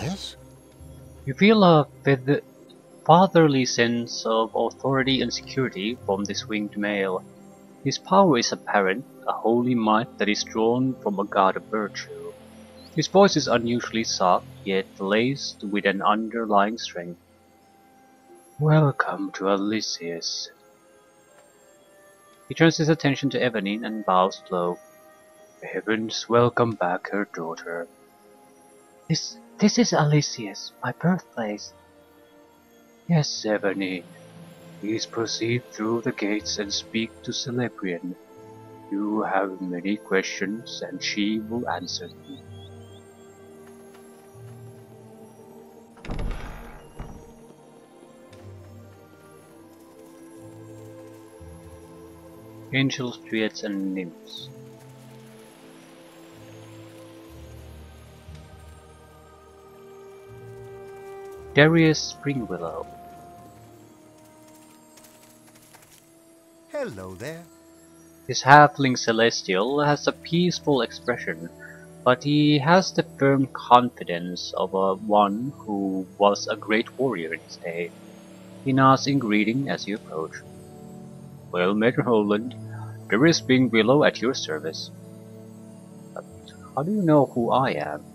Yes? You feel a fatherly sense of authority and security from this winged male. His power is apparent, a holy might that is drawn from a god of virtue. His voice is unusually soft, yet laced with an underlying strength. Welcome to Elysius. He turns his attention to Evelyn and bows low. Heavens welcome back her daughter. This is Elysius, my birthplace. Yes, Evelyn. Please proceed through the gates and speak to Celebrian. You have many questions and she will answer them. Angels, Dryads and Nymphs. Darius Springwillow. Hello there. His halfling celestial has a peaceful expression, but he has the firm confidence of one who was a great warrior in his day. He nods in greeting as you approach. Well met, Roland. Darius Springwillow at your service. But how do you know who I am?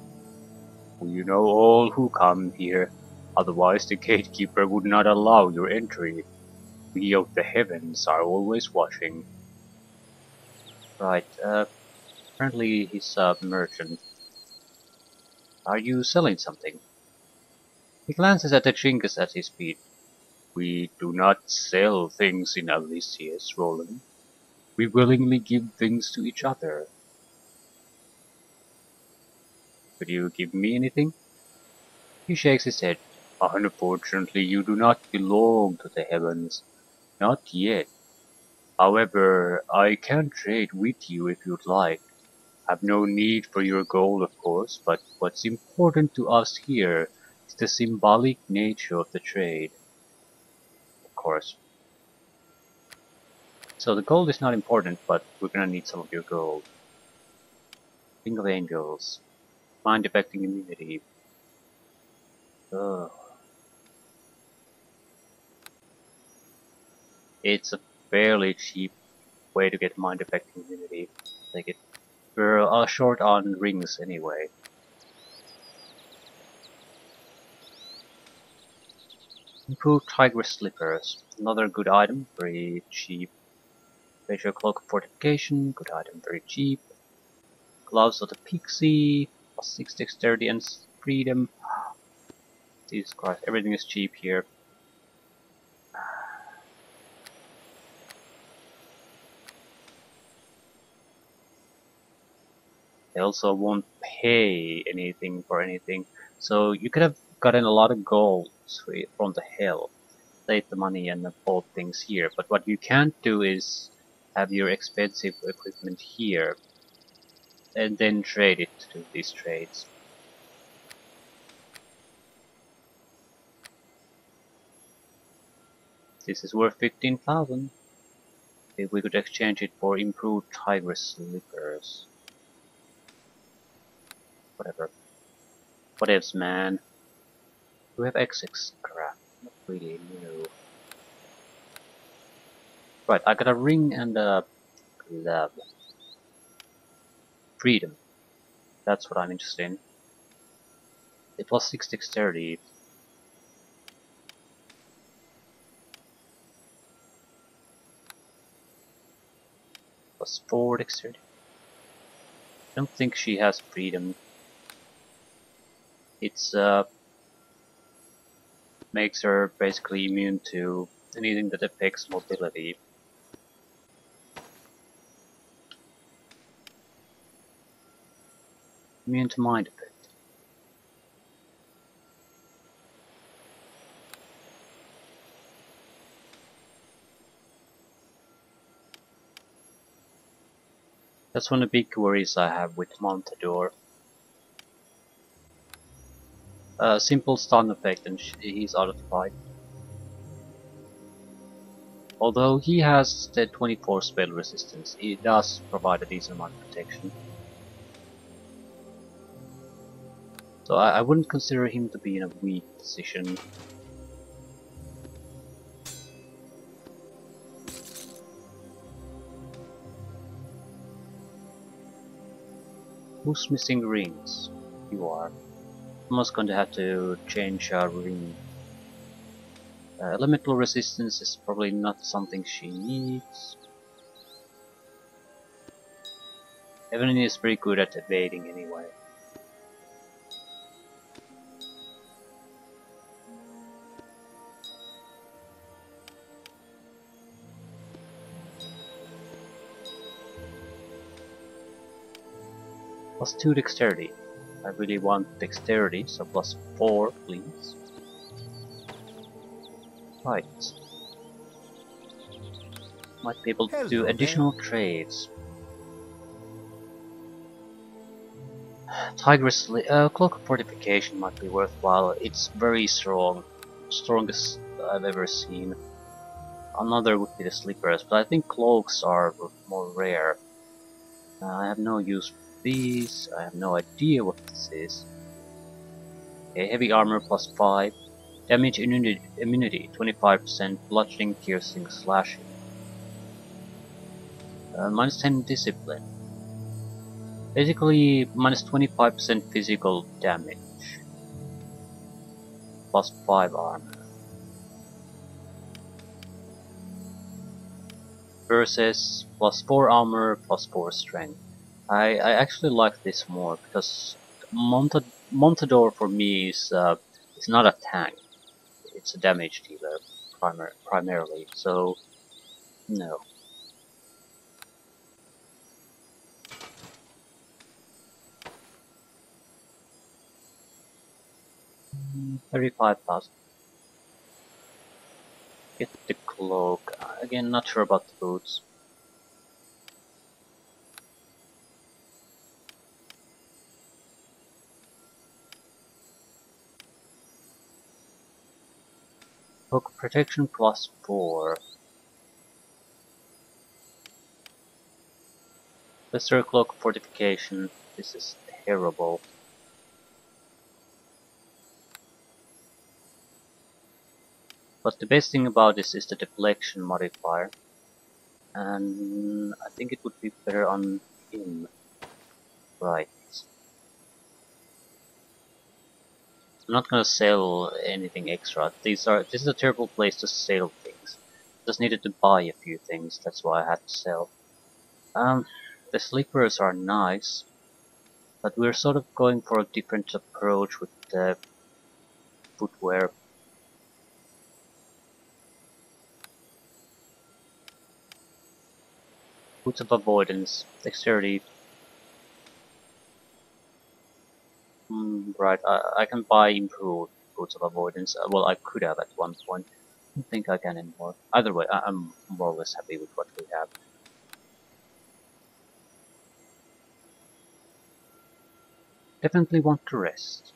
You know all who come here, otherwise the gatekeeper would not allow your entry. We of the heavens are always watching. Right, apparently he's a merchant. Are you selling something? He glances at the trinkets at his feet. We do not sell things in Elysius, Roland. We willingly give things to each other. Could you give me anything? He shakes his head. Unfortunately, you do not belong to the heavens. Not yet. However, I can trade with you if you'd like. Have no need for your gold, of course, but what's important to us here is the symbolic nature of the trade. Of course. So the gold is not important, but we're gonna need some of your gold. King of Angels. Mind affecting immunity. Ugh. It's a fairly cheap way to get mind affecting immunity. Take it. We're short on rings anyway. Improved tiger slippers. Another good item, very cheap. Facial cloak of fortification, good item, very cheap. Gloves of the pixie, +6 dexterity and freedom. Jesus Christ, everything is cheap here. They also won't pay anything for anything, so you could have gotten a lot of gold from the hell. Save the money and bought things here, but what you can't do is have your expensive equipment here and then trade it to these trades. This is worth 15,000. If we could exchange it for improved tiger slippers. Whatever. What else, man? Do we have XX crap? Not really, no. Right, I got a ring and a glove. Freedom. That's what I'm interested in. It was 6 dexterity. Plus 4 dexterity. I don't think she has freedom. It's makes her basically immune to anything that affects mobility. Immune to mind effect. That's one of the big worries I have with Montador. Simple stun effect and he's out of the fight. Although he has the 24 spell resistance, he does provide a decent amount of protection. So I wouldn't consider him to be in a weak position. Who's missing rings? You are. Almost going to have to change our ring. Elemental resistance is probably not something she needs. Evelyn is pretty good at evading anyway. +2 dexterity. I really want dexterity, so +4 please. Right. Might be able to do additional trades. Tigress Cloak of Fortification might be worthwhile. It's very strong. Strongest I've ever seen. Another would be the Slippers, but I think cloaks are more rare. I have no use for these. I have no idea what this is. Okay, heavy armor +5. Damage immunity 25%. Bludgeoning, piercing, slashing. -10 discipline. Basically, -25% physical damage. +5 armor. Versus +4 armor, +4 strength. I actually like this more because Montador for me is not a tank. It's a damage dealer primarily. So no. 35,000. Get the cloak. Again, not sure about the boots. Cloak protection +4. Lesser cloak fortification. This is terrible. But the best thing about this is the deflection modifier. And I think it would be better on him. Right. I'm not gonna sell anything extra. This is a terrible place to sell things. Just needed to buy a few things, that's why I had to sell. The sleepers are nice, but we're sort of going for a different approach with the footwear. Boots of avoidance, dexterity. Right, I can buy improved boots of avoidance. Well, I could have at one point. I don't think I can anymore. Either way, I'm more or less happy with what we have. Definitely want to rest.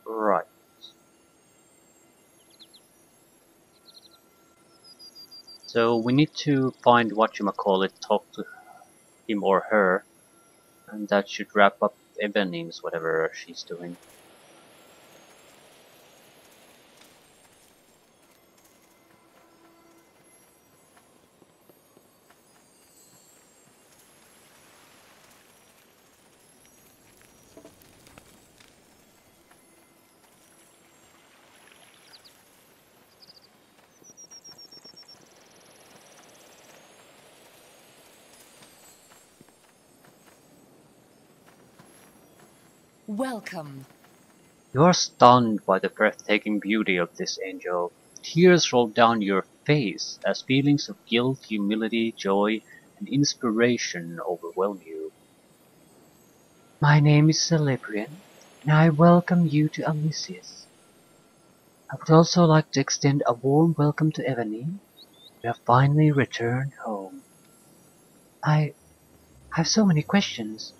Right. So we need to find whatchamacallit, talk to him or her, and that should wrap up Ebening's whatever she's doing. Welcome. You are stunned by the breathtaking beauty of this angel. Tears roll down your face as feelings of guilt, humility, joy, and inspiration overwhelm you. My name is Celebrian, and I welcome you to Elysius. I would also like to extend a warm welcome to Evening. You have finally returned home. I have so many questions.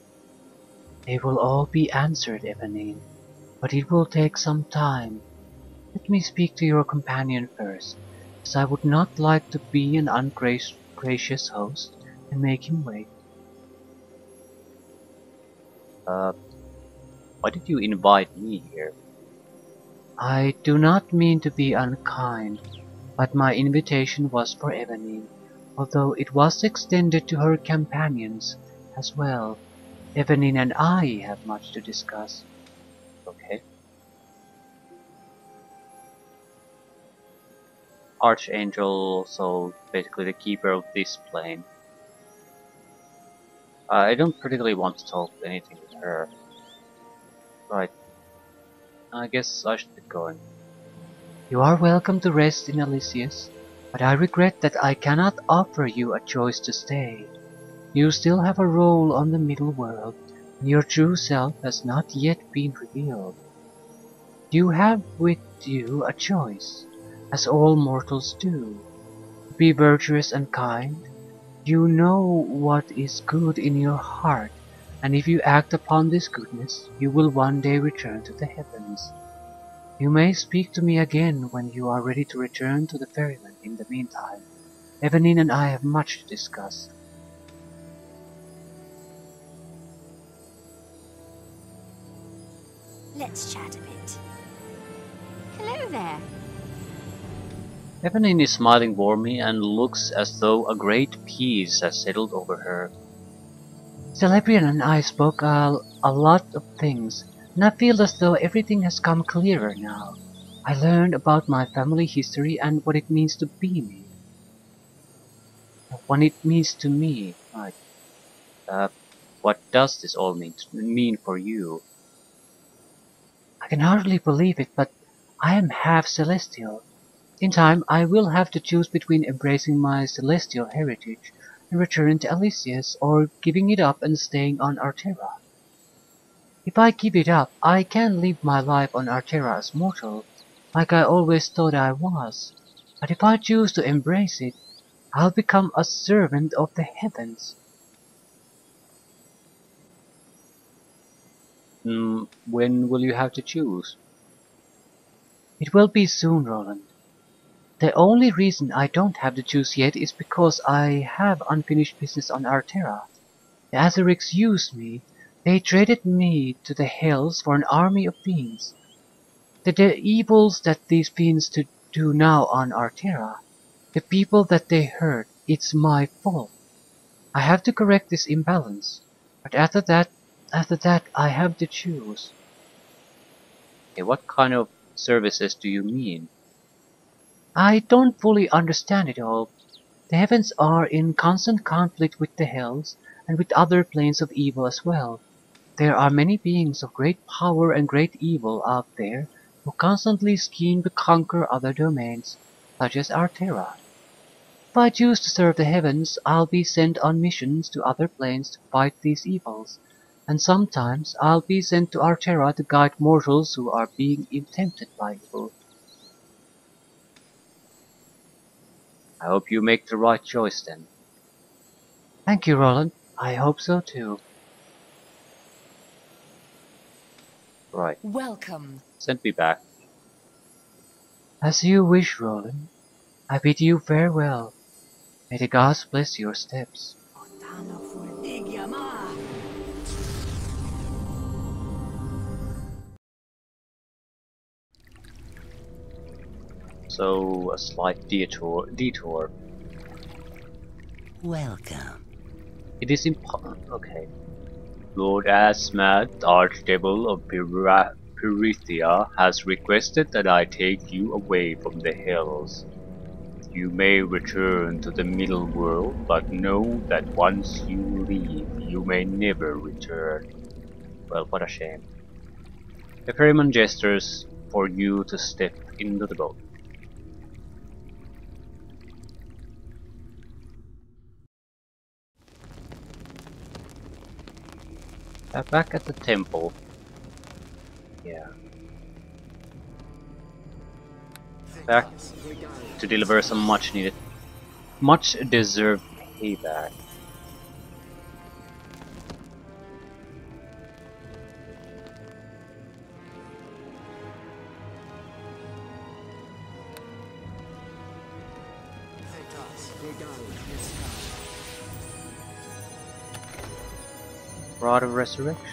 They will all be answered, Evening, but it will take some time. Let me speak to your companion first, as I would not like to be an gracious host, and make him wait. Why did you invite me here? I do not mean to be unkind, but my invitation was for Eveline, although it was extended to her companions as well. Eveline and I have much to discuss. Okay. Archangel, so basically the keeper of this plane. I don't particularly want to talk anything with her. Right, I guess I should be going. You are welcome to rest in Elysius, but I regret that I cannot offer you a choice to stay. You still have a role on the middle world, and your true self has not yet been revealed. You have with you a choice, as all mortals do. Be virtuous and kind. You know what is good in your heart, and if you act upon this goodness, you will one day return to the heavens. You may speak to me again when you are ready to return to the ferryman. In the meantime, Eveline and I have much to discuss. Let's chat a bit. Hello there. Eveline is smiling warmly and looks as though a great peace has settled over her. Celebrian and I spoke a lot of things, and I feel as though everything has come clearer now. I learned about my family history and what it means to be me. What it means to me, right? What does this all mean for you? I can hardly believe it, but I am half celestial. In time, I will have to choose between embracing my celestial heritage and returning to Elysius, or giving it up and staying on Arterra. If I give it up, I can live my life on Arterra as mortal, like I always thought I was. But if I choose to embrace it, I'll become a servant of the heavens. When will you have to choose? It will be soon, Roland. The only reason I don't have to choose yet is because I have unfinished business on Arterra. The Azerics used me. They traded me to the Hells for an army of fiends. The evils that these fiends do now on Arterra, the people that they hurt, it's my fault. I have to correct this imbalance. But after that, I have to choose. Okay, what kind of services do you mean? I don't fully understand it all. The heavens are in constant conflict with the hells, and with other planes of evil as well. There are many beings of great power and great evil out there who constantly scheme to conquer other domains, such as Arterra. If I choose to serve the heavens, I'll be sent on missions to other planes to fight these evils, and sometimes I'll be sent to Arterra to guide mortals who are being tempted by evil. I hope you make the right choice then. Thank you, Roland. I hope so too. Right. Welcome. Send me back. As you wish, Roland. I bid you farewell. May the gods bless your steps. So, a slight detour. Welcome. It is okay. Lord Asmat, Archdevil of Pyrithia, has requested that I take you away from the hills. You may return to the middle world, but know that once you leave, you may never return. Well, what a shame. The ferryman gestures for you to step into the boat. Back at the temple. Yeah. Back to deliver some much deserved payback. Rod of Resurrection.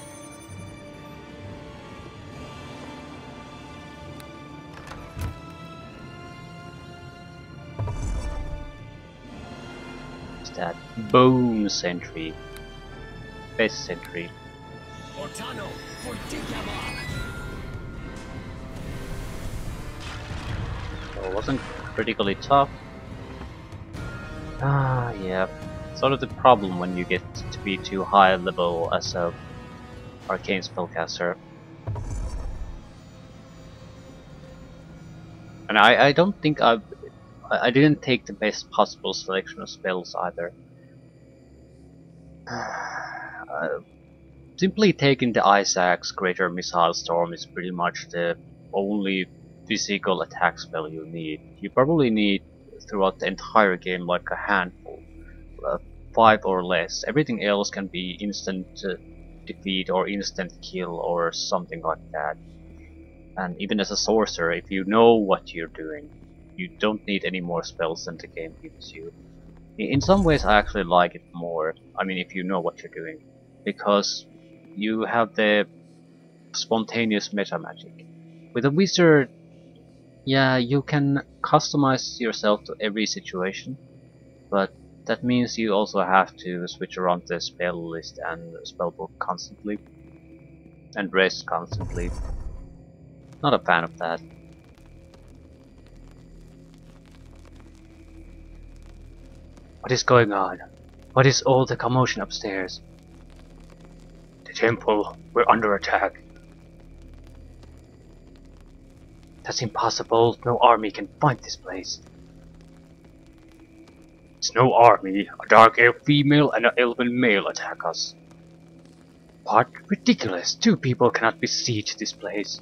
What's that? Bone Sentry. Best Sentry. Well, wasn't critically tough. Ah, yeah. Sort of the problem when you get to be too high level as a arcane spellcaster. And I don't think I didn't take the best possible selection of spells either. Simply taking the Ice Axe Greater Missile Storm is pretty much the only physical attack spell you need. You probably need throughout the entire game like a handful, 5 or less. Everything else can be instant defeat or instant kill or something like that. And even as a sorcerer, if you know what you're doing, you don't need any more spells than the game gives you. In some ways I actually like it more, I mean if you know what you're doing, because you have the spontaneous meta magic. With a wizard, yeah, you can customize yourself to every situation, but that means you also have to switch around the spell list and spellbook constantly, and rest constantly. Not a fan of that. What is going on? What is all the commotion upstairs? The temple, we're under attack. That's impossible, no army can find this place. It's no army, a dark elf female and an elven male attack us. What? Ridiculous, 2 people cannot besiege this place.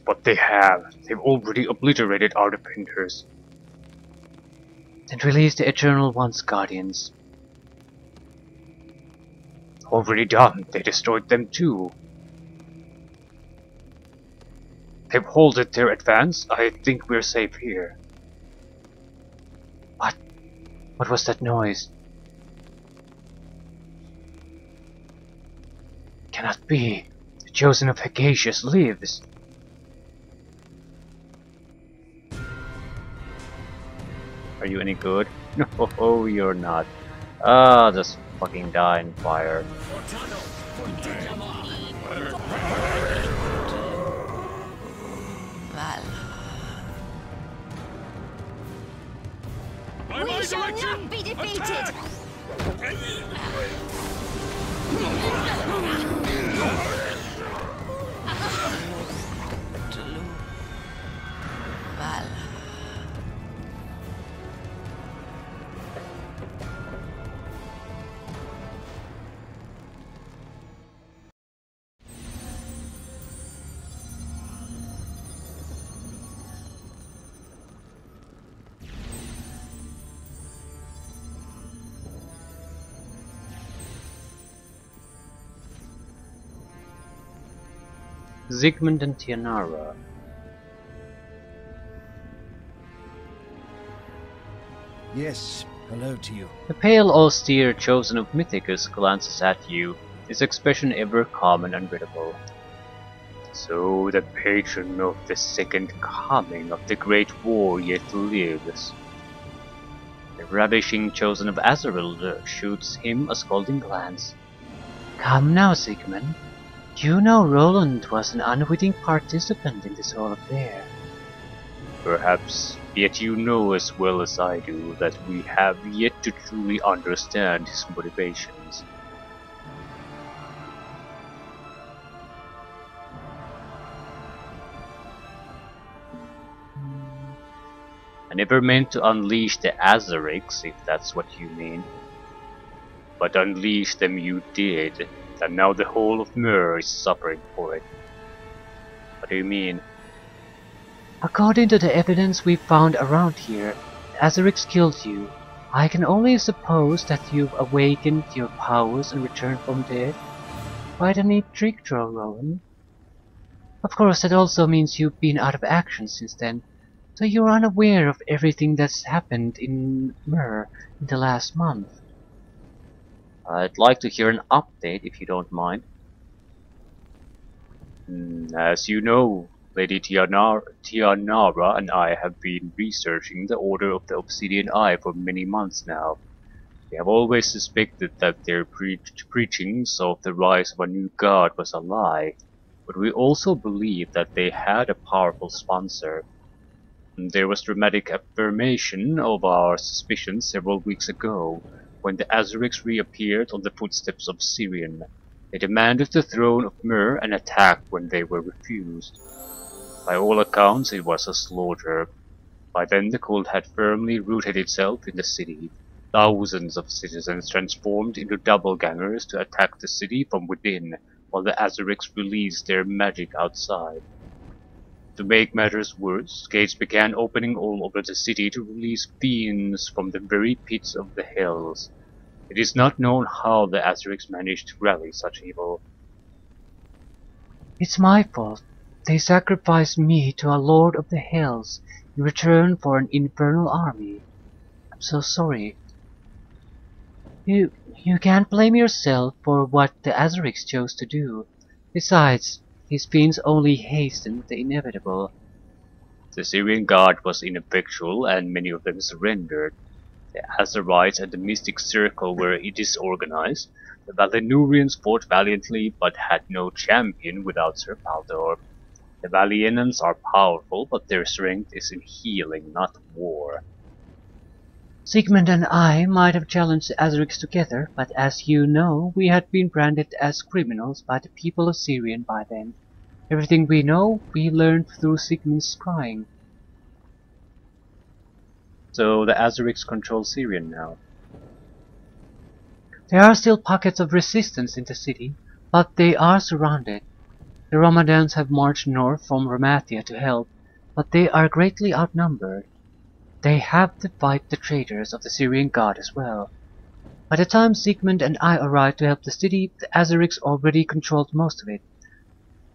But they have, they've already obliterated our defenders. Then release the Eternal One's guardians. Already done, they destroyed them too. They've halted their advance, I think we're safe here. What? What was that noise? Cannot be. The Chosen of Hegatius lives. Are you any good? No, you're not. Ah, just fucking die in fire. We shall not be defeated! Zygmunt and Tianara. Yes, hello to you. The pale austere Chosen of Mythicus glances at you, his expression ever calm and unreadable. So the patron of the second coming of the great war yet lives. The ravishing Chosen of Azrael shoots him a scolding glance. Come now, Zygmunt. You know Roland was an unwitting participant in this whole affair. Perhaps, yet you know as well as I do that we have yet to truly understand his motivations. I never meant to unleash the Azarics, if that's what you mean. But unleash them you did, and now the whole of Myr is suffering for it. What do you mean? According to the evidence we found around here, the Azarics killed you. I can only suppose that you've awakened your powers and returned from dead. Quite a neat trick, Rowan. Of course, that also means you've been out of action since then. So you're unaware of everything that's happened in Myr in the last month? I'd like to hear an update if you don't mind. As you know, Lady Tianara and I have been researching the Order of the Obsidian Eye for many months now. We have always suspected that their preachings of the rise of a new god was a lie, but we also believed that they had a powerful sponsor. There was dramatic affirmation of our suspicions several weeks ago, when the Azurics reappeared on the footsteps of Syrian. They demanded the throne of Myr and attacked when they were refused. By all accounts, it was a slaughter. By then the cult had firmly rooted itself in the city. Thousands of citizens transformed into doppelgangers to attack the city from within, while the Azurics released their magic outside. To make matters worse, gates began opening all over the city to release fiends from the very pits of the hells. It is not known how the Azurics managed to rally such evil. It's my fault. They sacrificed me to a lord of the hells in return for an infernal army. I'm so sorry. You can't blame yourself for what the Azurics chose to do. Besides, these fiends only hastened the inevitable. The Syrian guard was ineffectual and many of them surrendered. The Azarites and the Mystic Circle were disorganized. The Valinurians fought valiantly but had no champion without Sir Baldor. The Valienans are powerful, but their strength is in healing, not war. Sigmund and I might have challenged the Azurics together, but as you know, we had been branded as criminals by the people of Syrian by then. Everything we know, we learned through Sigmund's scrying. So the Azurics control Syrian now. There are still pockets of resistance in the city, but they are surrounded. The Ramadans have marched north from Ramathia to help, but they are greatly outnumbered. They have to fight the traitors of the Syrian god as well. By the time Sigmund and I arrived to help the city, the Azurics already controlled most of it.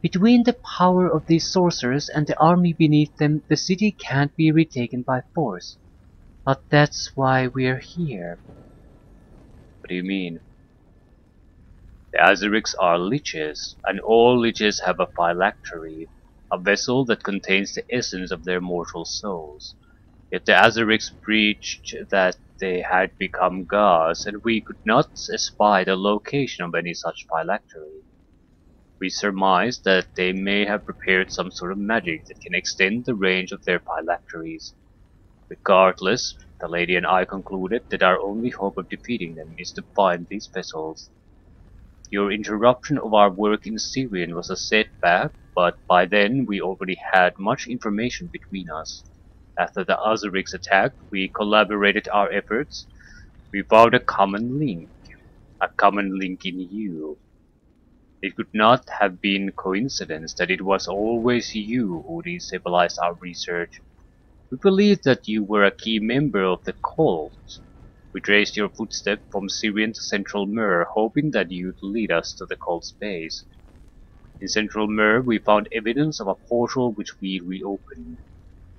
Between the power of these sorcerers and the army beneath them, the city can't be retaken by force. But that's why we're here. What do you mean? The Azurics are liches, and all liches have a phylactery, a vessel that contains the essence of their mortal souls. Yet the Azurics preached that they had become gods, and we could not espy the location of any such phylactery. We surmised that they may have prepared some sort of magic that can extend the range of their phylacteries. Regardless, the lady and I concluded that our only hope of defeating them is to find these vessels. Your interruption of our work in Syrian was a setback, but by then we already had much information between us. After the Azurics attacked, we collaborated our efforts. We found a common link in you. It could not have been coincidence that it was always you who destabilized our research. We believed that you were a key member of the cult. We traced your footsteps from Syrian to Central Myr, hoping that you'd lead us to the cult's base. In Central Myr, we found evidence of a portal which we reopened.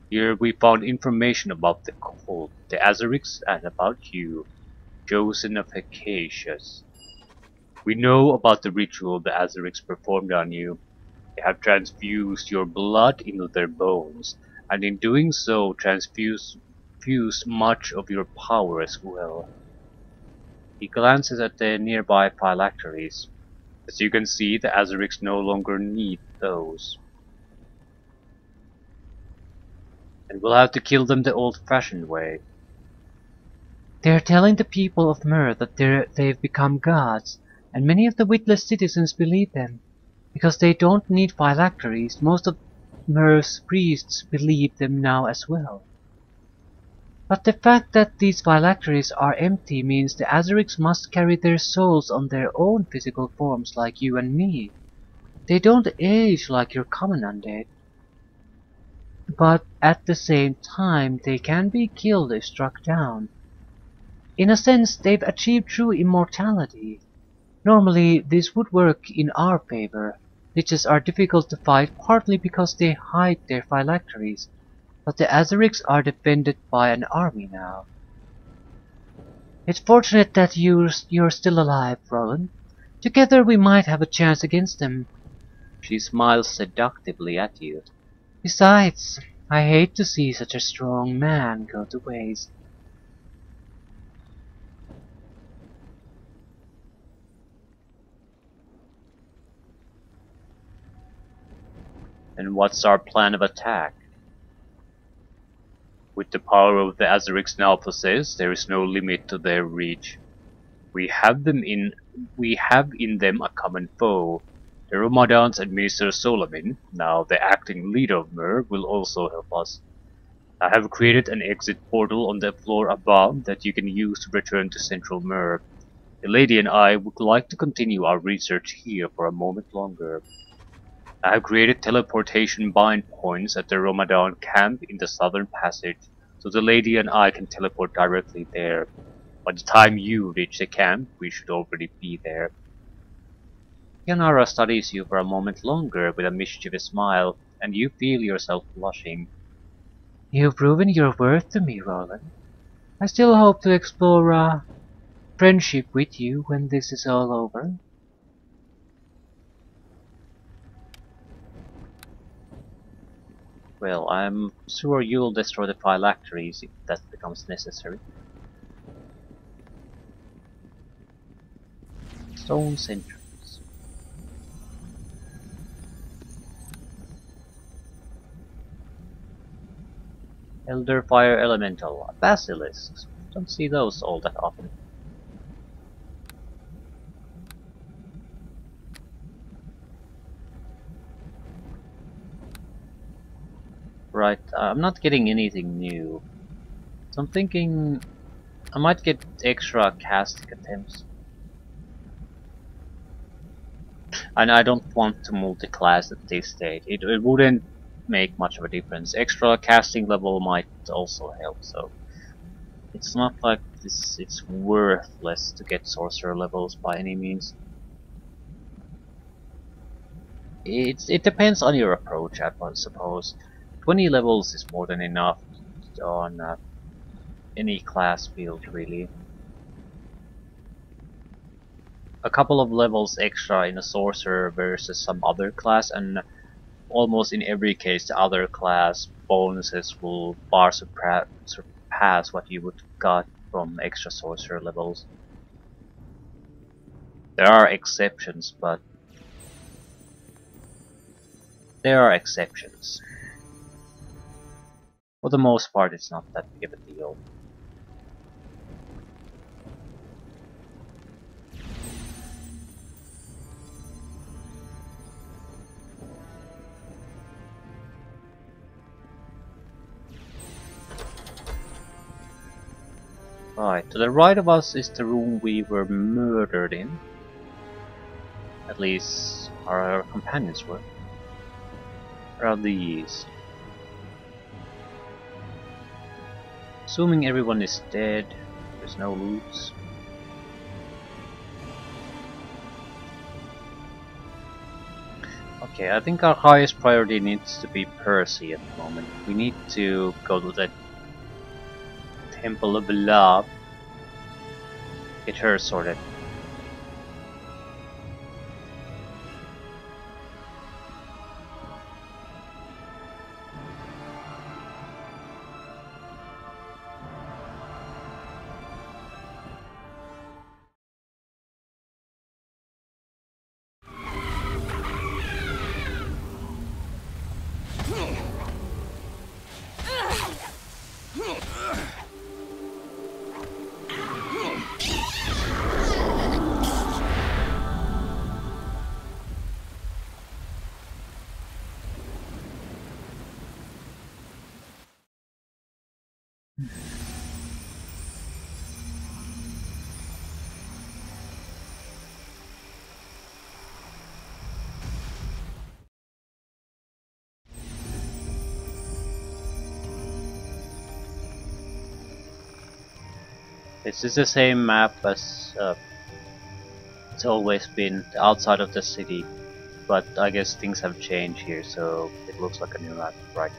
Here we found information about the cult, the Azurics, and about you, chosen of Hecacius. We know about the ritual the Azurics performed on you. They have transfused your blood into their bones, and in doing so transfused much of your power as well. He glances at the nearby phylacteries. As you can see, the Azurics no longer need those. And we'll have to kill them the old-fashioned way. They're telling the people of Myr that they've become gods, and many of the witless citizens believe them. Because they don't need phylacteries, most of Myr's priests believe them now as well. But the fact that these phylacteries are empty means the Azurics must carry their souls on their own physical forms like you and me. They don't age like your common undead. But at the same time, they can be killed if struck down. In a sense, they've achieved true immortality. Normally, this would work in our favor. Liches are difficult to fight partly because they hide their phylacteries, but the Azerics are defended by an army now. It's fortunate that you're still alive, Roland. Together we might have a chance against them. She smiles seductively at you. Besides, I hate to see such a strong man go to waste. And what's our plan of attack? With the power of the Azerics now possess, there is no limit to their reach. We have in them a common foe. The Romadans and Mr. Solamin, now the acting leader of Mer, will also help us. I have created an exit portal on the floor above that you can use to return to Central Mer. The lady and I would like to continue our research here for a moment longer. I have created teleportation bind points at the Ramadan camp in the southern passage, so the lady and I can teleport directly there. By the time you reach the camp, we should already be there. Yanara studies you for a moment longer with a mischievous smile, and you feel yourself blushing. You've proven your worth to me, Roland. I still hope to explore a friendship with you when this is all over. Well, I'm sure you'll destroy the phylacteries if that becomes necessary. Stone sentries. Elder Fire Elemental. Basilisks. Don't see those all that often. Right, I'm not getting anything new. So I'm thinking I might get extra casting attempts. And I don't want to multi-class at this stage. It wouldn't make much of a difference. Extra casting level might also help, so it's not like it's worthless to get sorcerer levels by any means. It depends on your approach, I suppose. 20 levels is more than enough on any class build, really. A couple of levels extra in a sorcerer versus some other class, and almost in every case the other class bonuses will far surpass what you would got from extra sorcerer levels. There are exceptions, but there are exceptions. For the most part, it's not that big of a deal. Right, to the right of us is the room we were murdered in. At least our companions were. Where are these? Assuming everyone is dead, there's no loot. Okay, I think our highest priority needs to be Percy at the moment. We need to go to the Temple of Love, get her sorted. This is the same map as it's always been, outside of the city, but I guess things have changed here, so it looks like a new map, right?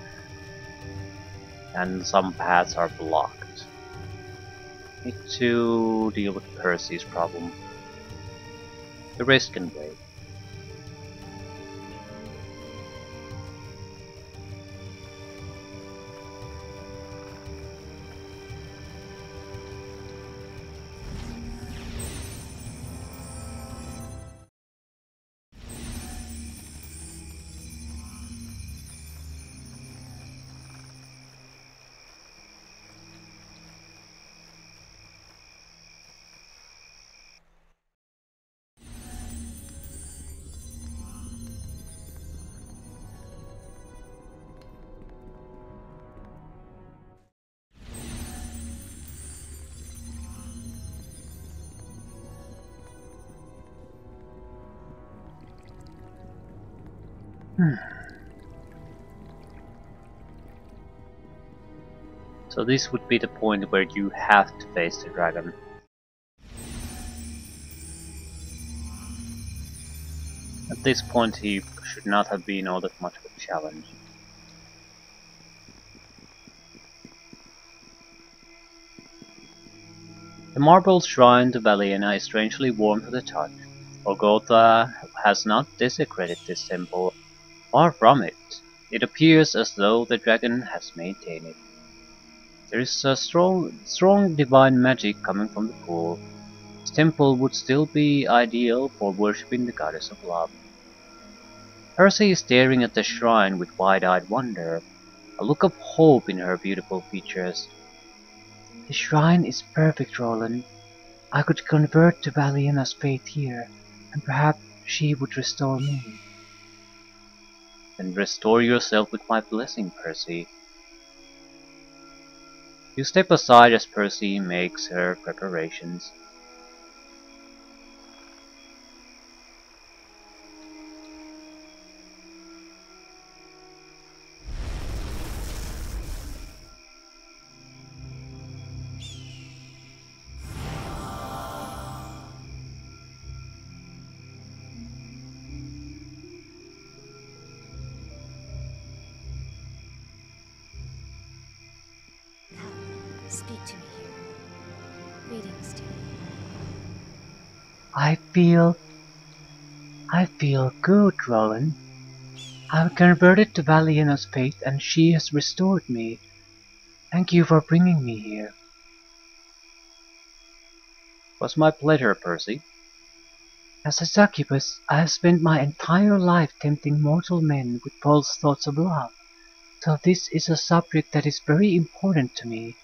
and some paths are blocked. Need to deal with Percy's problem. The rest can wait. So this would be the point where you have to face the dragon. At this point he should not have been all that much of a challenge. The marble shrine to Valiena is strangely warm to the touch. Golgotha has not desecrated this temple. Far from it. It appears as though the dragon has maintained it. There is a strong divine magic coming from the pool. This temple would still be ideal for worshipping the goddess of love. Percy is staring at the shrine with wide-eyed wonder, a look of hope in her beautiful features. The shrine is perfect, Roland. I could convert to Valiena's faith here, and perhaps she would restore me. Then restore yourself with my blessing, Percy. You step aside as Percy makes her preparations. Speak to me here. Greetings to you. I feel good, Roland. I've converted to Valiena's faith and she has restored me. Thank you for bringing me here. It was my pleasure, Percy. As a succubus, I have spent my entire life tempting mortal men with false thoughts of love. So this is a subject that is very important to me.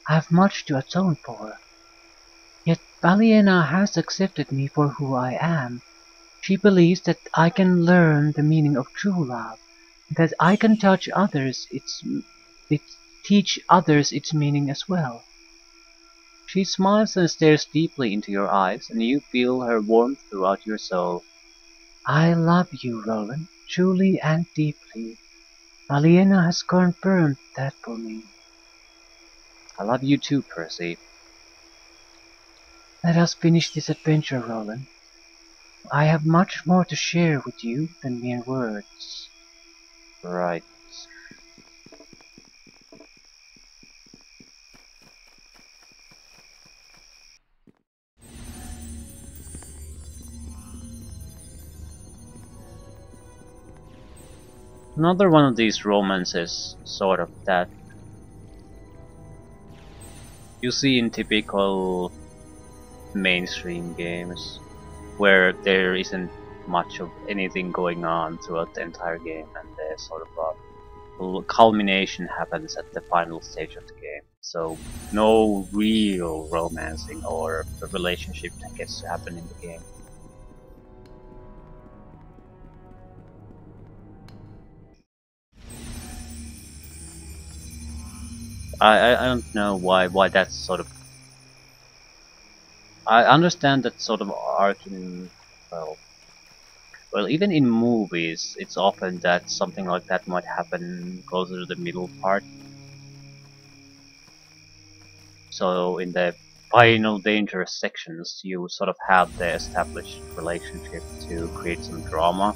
I have much to atone for. Yet Valiena has accepted me for who I am. She believes that I can learn the meaning of true love, that I can teach others its meaning as well. She smiles and stares deeply into your eyes, and you feel her warmth throughout your soul. I love you, Roland, truly and deeply. Valiena has confirmed that for me. I love you too, Percy. Let us finish this adventure, Roland. I have much more to share with you than mere words. Right. Another one of these romances, sort of, that you see in typical mainstream games, where there isn't much of anything going on throughout the entire game, and the sort of culmination happens at the final stage of the game. So no real romancing or a relationship that gets to happen in the game. I don't know why that's sort of. I understand that sort of arc in, well, even in movies, it's often that something like that might happen closer to the middle part. So in the final dangerous sections, you sort of have the established relationship to create some drama,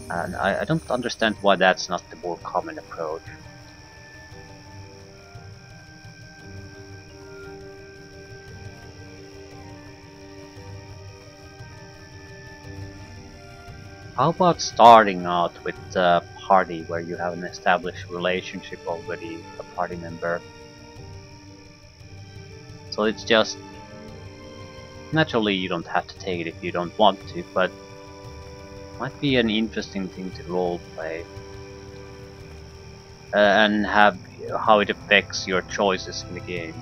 and I don't understand why that's not the more common approach. How about starting out with a party where you have an established relationship already, a party member? So it's just, naturally you don't have to take it if you don't want to, but might be an interesting thing to roleplay. And have how it affects your choices in the game.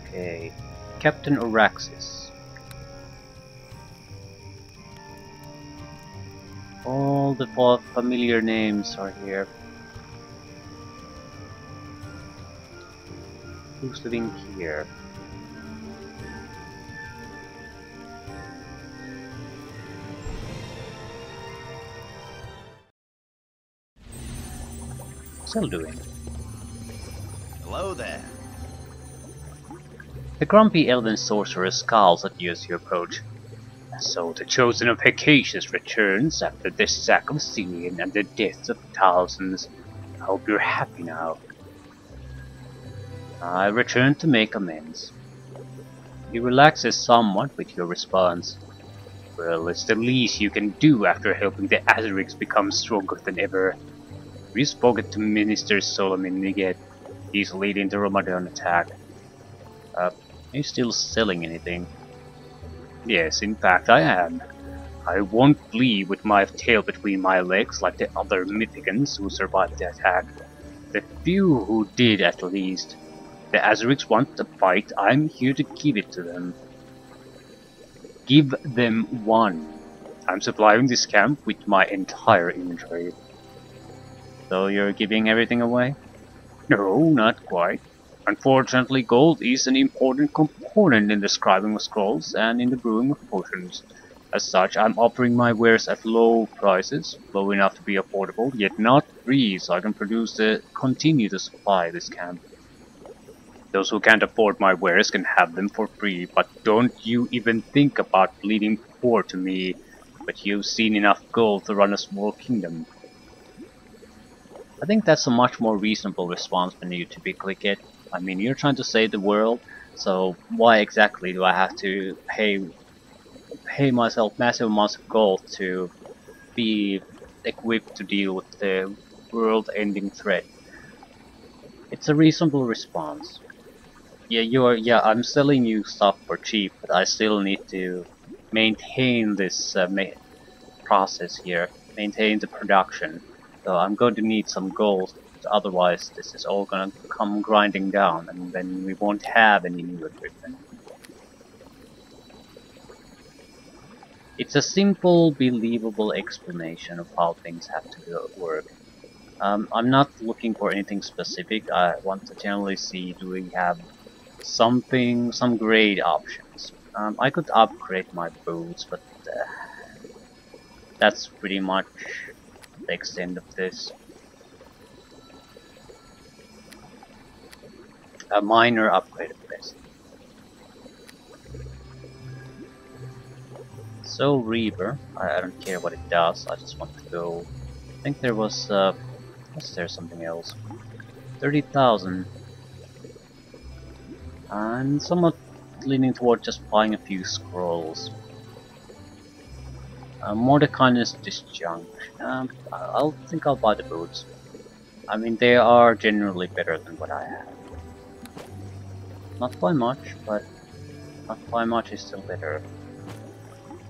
Okay, Captain Oraxis. All the familiar names are here. Who's living here? Still doing. Hello there. The grumpy elven sorcerer scowls at you as you approach. So the chosen of Hecatius returns after the sack of Syrian and the deaths of thousands. I hope you're happy now. I return to make amends. He relaxes somewhat with your response. Well, it's the least you can do after helping the Azerics become stronger than ever. We've spoken to Minister Solomon Niget. He's leading the Ramadan attack. Are you still selling anything? Yes, in fact I am. I won't flee with my tail between my legs like the other Mythicans who survived the attack. The few who did, at least. The Azerics want to fight, I'm here to give it to them. Give them one. I'm supplying this camp with my entire inventory. So you're giving everything away? No, not quite. Unfortunately, gold is an important component in the scribing of scrolls and in the brewing of potions. As such, I'm offering my wares at low prices, low enough to be affordable, yet not free, so I can continue to supply this camp. Those who can't afford my wares can have them for free, but don't you even think about bleeding poor to me, but you've seen enough gold to run a small kingdom. I think that's a much more reasonable response than you typically get. I mean, you're trying to save the world, so why exactly do I have to pay myself massive amounts of gold to be equipped to deal with the world-ending threat? It's a reasonable response. Yeah, I'm selling you stuff for cheap, but I still need to maintain this process here, maintain the production. So I'm going to need some gold, otherwise this is all gonna come grinding down, and then we won't have any new equipment. It's a simple, believable explanation of how things have to work. I'm not looking for anything specific. I want to generally see, do we have some great options. I could upgrade my boots, but that's pretty much the extent of this. A minor upgrade at best. So Reaver, I don't care what it does, I just want to go. I think there was, was there something else? 30,000. I'm somewhat leaning toward just buying a few scrolls. Mordecai's disjunct. I'll think I'll buy the boots. I mean, they are generally better than what I have. Not by much, but not by much is still better.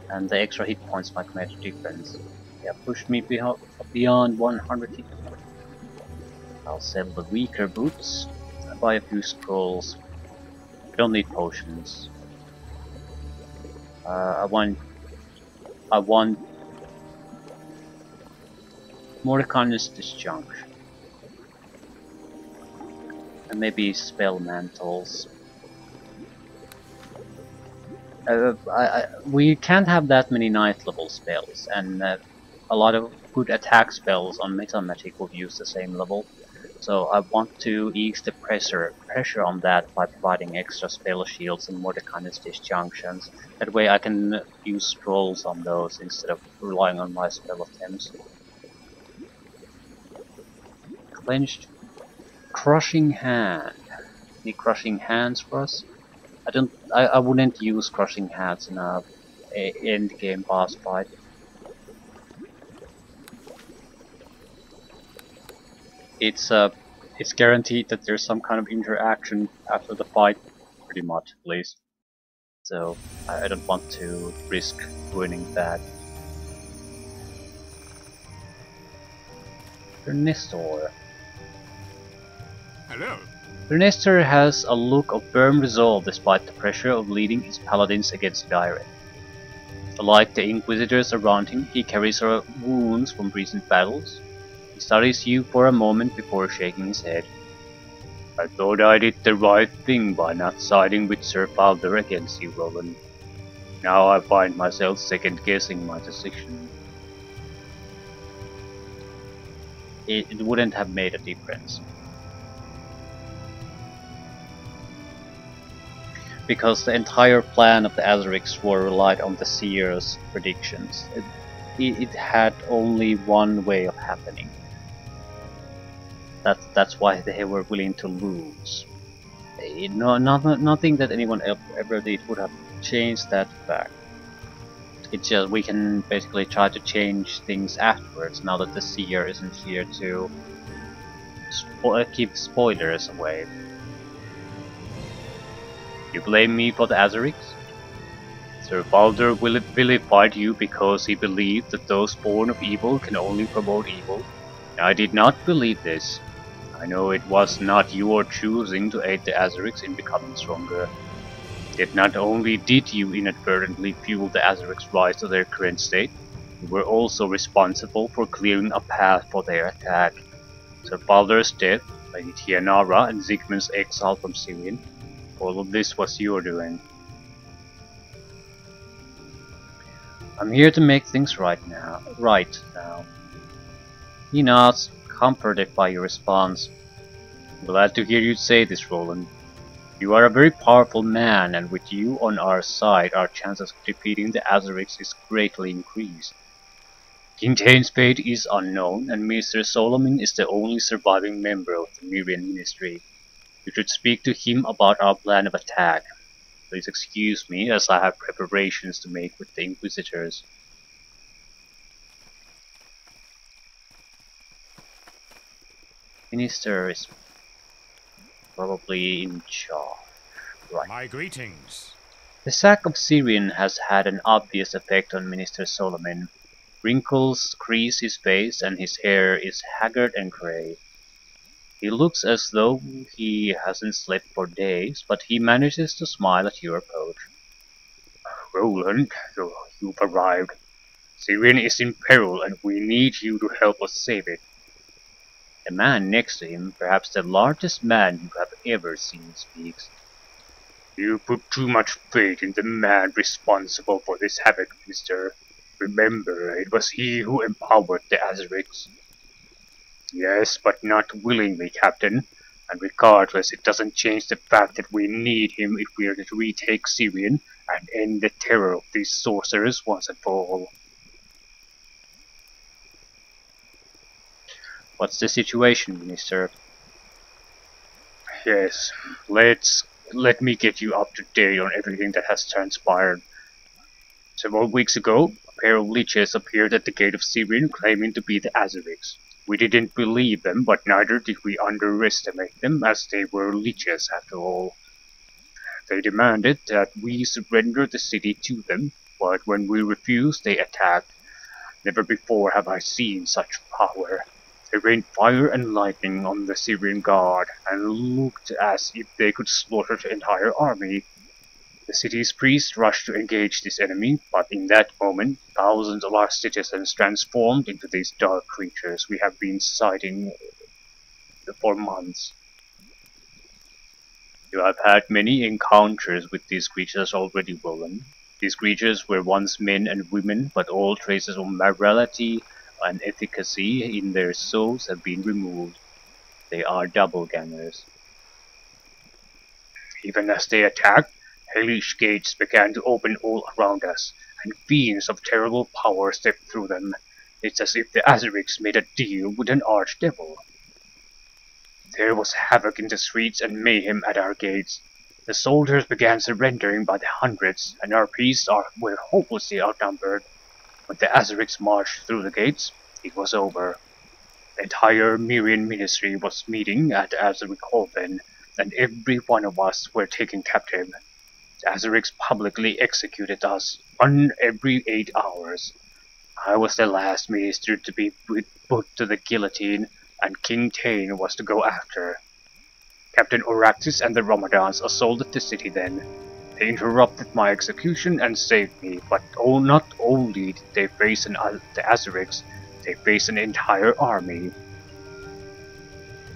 And the extra hit points might make a difference. Yeah, push me beyond 100 hit points. I'll sell the weaker boots. I'll buy a few scrolls. I don't need potions. I want Mordecai's disjunct. And maybe spell mantles. We can't have that many 9th level spells, and a lot of good attack spells on Meta Magic will use the same level. So I want to ease the pressure on that by providing extra spell shields and Mordecai's disjunctions. That way I can use scrolls on those instead of relying on my spell attempts. Clenched. Crushing hand. Any crushing hands for us? I wouldn't use crushing hands in a end game boss fight. It's guaranteed that there's some kind of interaction after the fight, pretty much at least. So I don't want to risk ruining that. Nestor. Hello. Nestor has a look of firm resolve despite the pressure of leading his paladins against Gyre. Like the Inquisitors around him, he carries wounds from recent battles. He studies you for a moment before shaking his head. I thought I did the right thing by not siding with Sir Balder against you, Roland. Now I find myself second-guessing my decision. It wouldn't have made a difference. Because the entire plan of the Azerix War relied on the Seer's predictions. It had only one way of happening. That's why they were willing to lose. Nothing that anyone ever did would have changed that fact. It's just we can basically try to change things afterwards now that the Seer isn't here to keep spoilers away. You blame me for the Azerix? Sir Balder vilified you because he believed that those born of evil can only promote evil. I did not believe this. I know it was not your choosing to aid the Azerix in becoming stronger. Yet not only did you inadvertently fuel the Azerix rise to their current state, you were also responsible for clearing a path for their attack. Sir Balder's death, Lady Tianara and Zygmunt's exile from Syrian, all of this was your doing. I'm here to make things right now. He nods, comforted by your response. Glad to hear you say this, Roland. You are a very powerful man, and with you on our side, our chances of defeating the Azerix is greatly increased. King Tain's fate is unknown, and Mr. Solomon is the only surviving member of the Mirian Ministry. You should speak to him about our plan of attack. Please excuse me, as I have preparations to make with the Inquisitors. Minister is probably in charge. Right. My greetings. The sack of Syrian has had an obvious effect on Minister Solomon. Wrinkles crease his face and his hair is haggard and grey. He looks as though he hasn't slept for days, but he manages to smile at your approach. Roland, you've arrived. Syrian is in peril and we need you to help us save it. The man next to him, perhaps the largest man you have ever seen, speaks. You put too much faith in the man responsible for this havoc, mister. Remember, it was he who empowered the Azerix. Yes, but not willingly, Captain. And regardless, it doesn't change the fact that we need him if we are to retake Syrian and end the terror of these sorcerers once and for all. What's the situation, Minister? Yes, let me get you up to date on everything that has transpired. Several weeks ago, a pair of leeches appeared at the gate of Syrian claiming to be the Azerix. We didn't believe them, but neither did we underestimate them, as they were leeches after all. They demanded that we surrender the city to them, but when we refused, they attacked. Never before have I seen such power. They rained fire and lightning on the Syrian guard, and looked as if they could slaughter the entire army. The city's priests rushed to engage this enemy, but in that moment, thousands of our citizens transformed into these dark creatures we have been sighting for months. You have had many encounters with these creatures already, Roland. These creatures were once men and women, but all traces of morality and efficacy in their souls have been removed. They are doppelgangers. Even as they attacked, hellish gates began to open all around us, and fiends of terrible power stepped through them. It's as if the Azerix made a deal with an archdevil. There was havoc in the streets and mayhem at our gates. The soldiers began surrendering by the hundreds, and our priests were hopelessly outnumbered. When the Azarics marched through the gates, it was over. The entire Mirian ministry was meeting at Azaric Hall then, and every one of us were taken captive. The Azarics publicly executed us, one every 8 hours. I was the last minister to be put to the guillotine, and King Tane was to go after. Captain Oraxis and the Ramadans assaulted the city then. They interrupted my execution and saved me, but not only did they face the Azarics, they faced an entire army.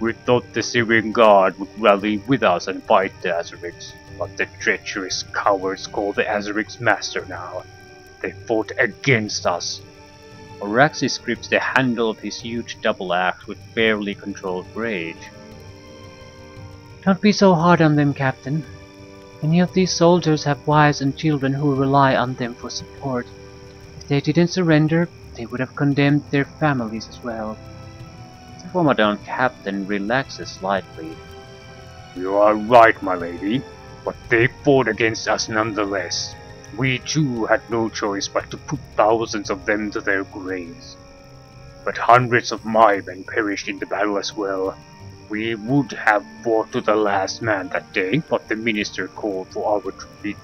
We thought the Syrian guard would rally with us and fight the Azarics, but the treacherous cowards call the Azarics master now. They fought against us. Oraxis grips the handle of his huge double axe with barely controlled rage. Don't be so hard on them, Captain. Many of these soldiers have wives and children who rely on them for support. If they didn't surrender, they would have condemned their families as well. The Ramadan captain relaxes slightly. You are right, my lady, but they fought against us nonetheless. We too had no choice but to put thousands of them to their graves. But hundreds of my men perished in the battle as well. We would have fought to the last man that day, but the minister called for our retreat.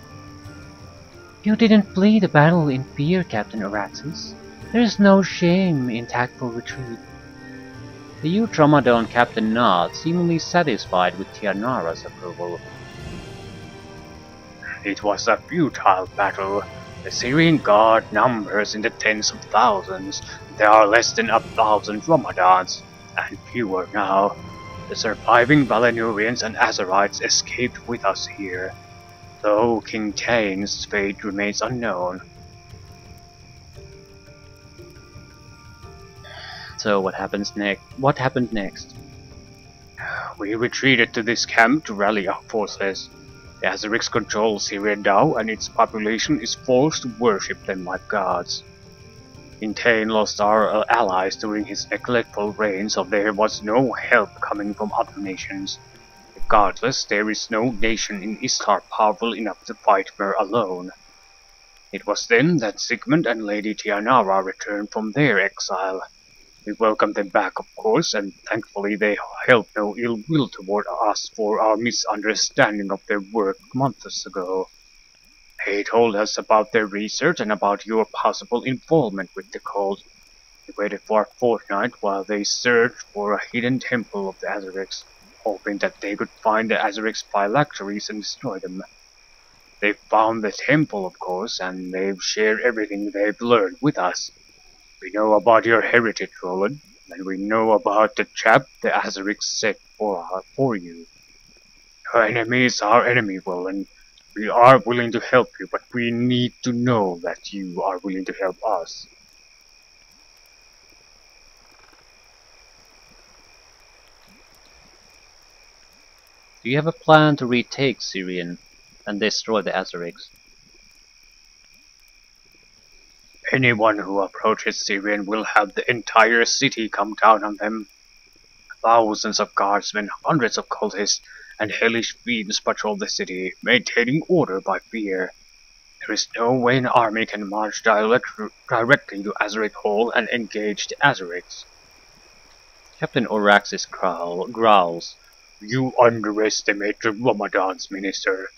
You didn't flee the battle in fear, Captain Oraxis. There is no shame in tactful retreat. The huge Ramadan captain nods, seemingly satisfied with Tianara's approval. It was a futile battle. The Syrian guard numbers in the tens of thousands. There are less than 1,000 Ramadans, and fewer now. The surviving Valenurians and Azarites escaped with us here, though King Tane's fate remains unknown. So what happens next? What happened next? We retreated to this camp to rally our forces. The Azarics control Syrian Dao, and its population is forced to worship them like gods. King Tane lost our allies during his neglectful reign, so there was no help coming from other nations. Regardless, there is no nation in Istar powerful enough to fight her alone. It was then that Sigmund and Lady Tianara returned from their exile. We welcomed them back, of course, and thankfully they held no ill will toward us for our misunderstanding of their work months ago. They told us about their research and about your possible involvement with the cult. We waited for a fortnight while they searched for a hidden temple of the Azarics, hoping that they could find the Azarics' phylacteries and destroy them. They found the temple, of course, and they've shared everything they've learned with us. We know about your heritage, Roland, and we know about the trap the Azarics set for you. Your enemy is our enemy, Roland. We are willing to help you, but we need to know that you are willing to help us. Do you have a plan to retake Syrian and destroy the Azarics? Anyone who approaches Syrian will have the entire city come down on them. Thousands of guardsmen, hundreds of cultists, and hellish fiends patrol the city, maintaining order by fear. There is no way an army can march directly to Azaric Hall and engage the Azarics. Captain Oraxis growls. You underestimate the Ramadans, Minister.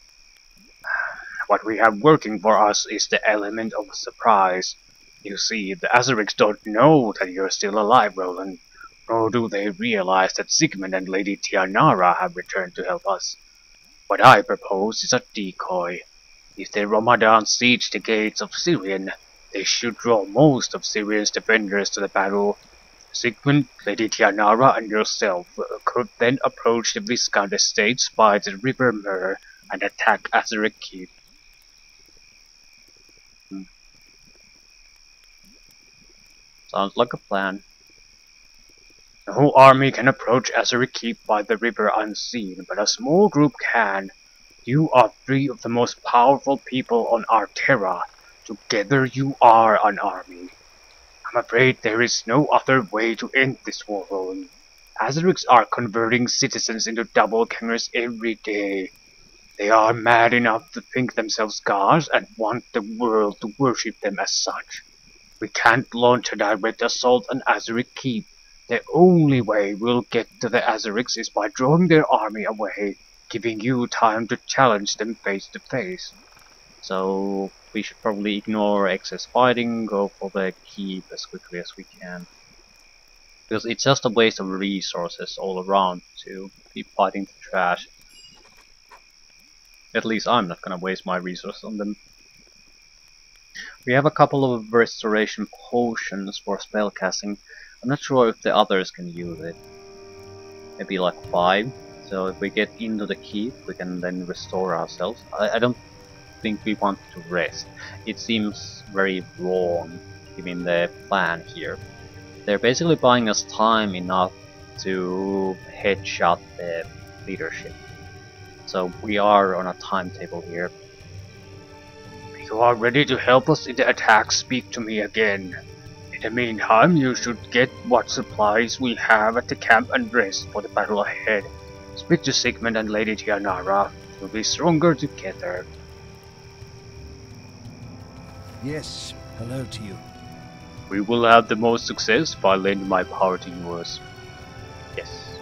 What we have working for us is the element of surprise. You see, the Azarics don't know that you're still alive, Roland. Nor do they realize that Sigmund and Lady Tianara have returned to help us. What I propose is a decoy. If the Ramadans siege the gates of Syrian, they should draw most of Syrian's defenders to the battle. Sigmund, Lady Tianara, and yourself could then approach the Viscount estates by the River Mer and attack Azaric Keep. Sounds like a plan. No army can approach Azaric Keep by the river unseen, but a small group can. You are three of the most powerful people on Arterra. Together you are an army. I'm afraid there is no other way to end this war, Roland. Azerics are converting citizens into doppelgangers every day. They are mad enough to think themselves gods and want the world to worship them as such. We can't launch a direct assault on Azeric Keep. The only way we'll get to the Azerics is by drawing their army away, giving you time to challenge them face to face. So we should probably ignore excess fighting, go for the keep as quickly as we can. Because it's just a waste of resources all around to keep fighting the trash. At least I'm not gonna waste my resources on them. We have a couple of restoration potions for spellcasting. I'm not sure if the others can use it. Maybe like 5. So if we get into the keep, we can then restore ourselves. I don't think we want to rest. It seems very wrong, given the plan here. They're basically buying us time enough to headshot the leadership. So we are on a timetable here. If you are ready to help us in the attack, speak to me again. In the meantime, you should get what supplies we have at the camp and rest for the battle ahead. Speak to Sigmund and Lady Tianara. We'll be stronger together. Yes, hello to you. We will have the most success if I lend my power to yours. Yes.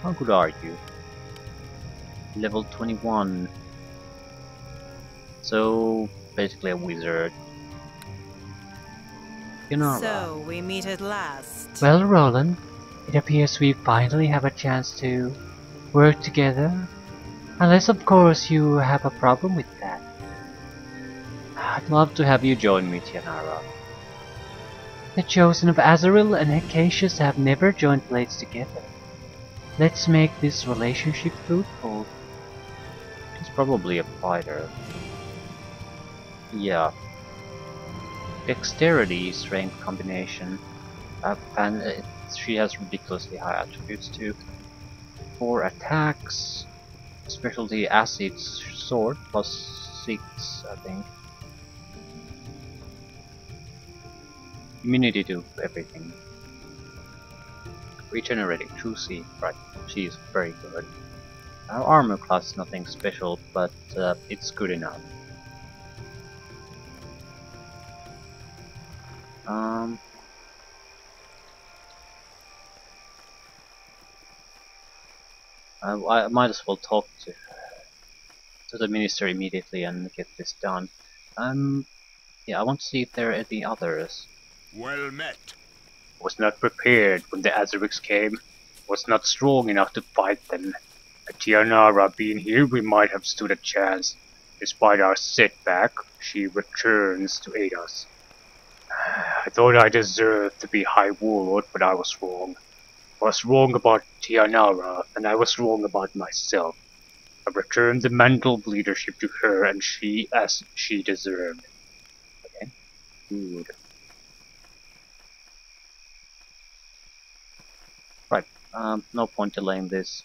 How good are you? Level 21. So, basically a wizard. So, we meet at last. Well, Roland, it appears we finally have a chance to work together. Unless, of course, you have a problem with that. I'd love to have you join me, Tianara. The Chosen of Azrael and Acacius have never joined blades together. Let's make this relationship fruitful. She's probably a fighter. Yeah. Dexterity, strength combination. And she has ridiculously high attributes too. 4 attacks. Specialty acid sword plus 6, I think. Immunity to everything. Regenerating True C, right? She is very good. Our armor class is nothing special, but it's good enough. I might as well talk to the minister immediately and get this done. Yeah, I want to see if there are any others. Well met. Was not prepared when the Azerics came. Was not strong enough to fight them. Had Tianara been here, we might have stood a chance. Despite our setback, she returns to aid us. I thought I deserved to be High Warlord, but I was wrong. I was wrong about Tianara, and I was wrong about myself. I returned the mantle of leadership to her, and she as she deserved. Okay, good. Right, no point delaying this.